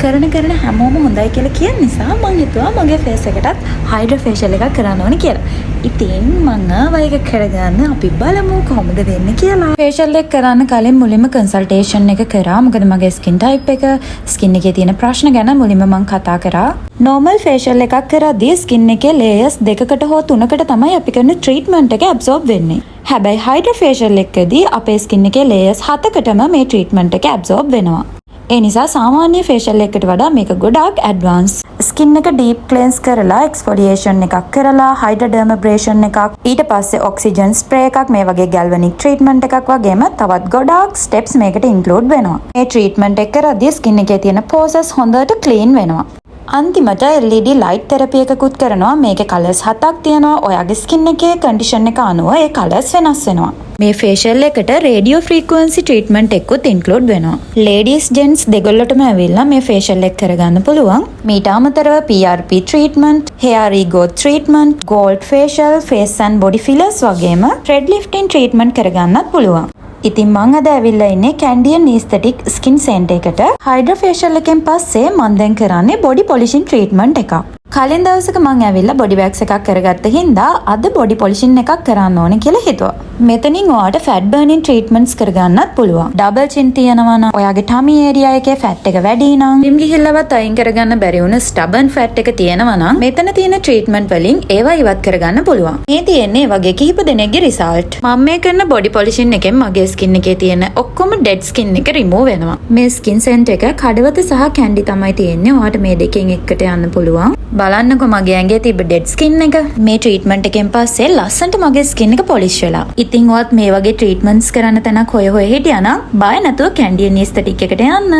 කරන හැමෝම හොඳයි කියලා කියන නිසා මම හිතුවා මගේ ෆේස් එකටත් හයිඩ්‍රා ෆේෂියල් එකක් කරන්න ඕනේ කියලා. ඉතින් මම ආවා ඒක කරගන්න අපි බලමු කොහොමද වෙන්නේ කියලා. ෆේෂියල් එක කරන්න කලින් මුලින්ම කන්සල්ටේෂන් එක කරා. මොකද මගේ ස්කින් ටයිප් එක, ස්කින් එකේ තියෙන ප්‍රශ්න ගැන මුලින්ම මම කතා කරා. නෝමල් ෆේෂියල් එකක් කරද්දී ස්කින් එකේ ලේයර්ස් 2කට හෝ 3කට තමයි අපි කරන ට්‍රීට්මන්ට් එක ඇබ්සෝබ් වෙන්නේ. හැබැයි හයිඩ්‍රා ෆේෂියල් එකකදී අපේ ස්කින් එකේ ලේයර්ස් 7කටම මේ ට්‍රීට්මන්ට් එක ඇබ්සෝබ් වෙනවා. ඒ නිසා සාමාන්‍ය ෆේෂියල් එකකට වඩා මේක ගොඩාක් ඇඩ්වාන්ස්. ස්කින් එක ඩීප් ක්ලෙන්ස් කරලා එක්ස්ෆොලියේෂන් එකක් කරලා හයිඩ්‍රඩර්මබ්‍රේෂන් එකක් ඊට පස්සේ ඔක්සිජන් ස්ප්‍රේ එකක් මේ වගේ ගැල්වනික් ට්‍රීට්මන්ට් එකක් වගේම තවත් ගොඩාක් ස්ටෙප්ස් මේකට ඉන්ක්ලූඩ් වෙනවා. මේ ට්‍රීට්මන්ට් එක කරද්දී ස්කින් එකේ තියෙන පෝසස් හොඳට ක්ලීන් වෙනවා. අන්තිමට LED ලයිට් තෙරපි එකකුත් කරනවා. මේකේ කලර්ස් 7ක් තියෙනවා. ඔයාගේ ස්කින් එකේ කන්ඩිෂන් එක අනුව ඒ කලර්ස් වෙනස් වෙනවා. මේ ෆේෂියල් එකට රේඩියෝ ෆ්‍රීකවන්සි ට්‍රීට්මන්ට් එකකුත් ඉන්ක්ලූඩ් වෙනවා. ලේඩීස් ජෙන්ට්ස් දෙගොල්ලටම ඇවිල්ලා මේ ෆේෂියල් එක කරගන්න පුළුවන්. මීට අමතරව PRP treatment, hair regrowth treatment, gold facial, face and body fillers වගේම thread lifting ට්‍රීට්මන්ට් කරගන්නත් පුළුවන්. ඉතින් මං අද ඇවිල්ලා ඉන්නේ කැන්ඩියන් ඊස්තටික් ස්කින් සෙන්ටර් එකට. හයිඩ්‍රා ෆේෂියල් එකෙන් පස්සේ මම දැන් කරන්නේ බොඩි පොලිෂින් ට්‍රීට්මන්ට් එකක්. කලින් දවසක මං ඇවිල්ලා බොඩි වැක්ස් එකක් කරගත්ත හින්දා අද බොඩි පොලිෂින් එකක් කරන්න ඕනේ කියලා හිතුවා. මෙතනින් ඔයාට ෆැට් බර්නින් ට්‍රීට්මන්ට්ස් කරගන්නත් පුළුවන්. ඩබල් චින් තියනවා නම්, ඔයාගේ ටමි ඒරියා එකේ ෆැට් එක වැඩි නම්, ලිම් ගිහිල්ලවත් අයින් කරගන්න බැරි වුණ ස්ටබන් ෆැට් එක තියෙනවා නම් මෙතන තියෙන ට්‍රීට්මන්ට් වලින් ඒවා ඉවත් කරගන්න පුළුවන්. මේ තියෙන්නේ වගේ කිහිප දෙනෙක්ගේ රිසල්ට්. මම මේ කරන බොඩි පොලිෂින් එකෙන් මගේ ස්කින් එකේ තියෙන ඔක්කොම ඩෙඩ් ස්කින් එක රිමූව් වෙනවා. මේ ස්කින් සෙන්ටර් එක කඩවත සහ කැන්ඩි තමයි තියෙන්නේ. ඔයාට මේ දෙකෙන් එකට යන්න පුළුවන්. බලන්නකො මගේ ඇඟේ තිබ්බ ඩෙඩ් ස්කින් එක. මේ ට්‍රීට්මන්ට් එකෙන් පස්සේ ලස්සනට මගේ ස්කින් එක පොලිෂ් වෙලා. ඉතින් ඔයත් මේ වගේ ට්‍රීට්මන්ට්ස් කරන්න තැනක් හොය හිටියා නම් බය නැතුව කැන්ඩියන් ඊස්තටික් එකට යන්න.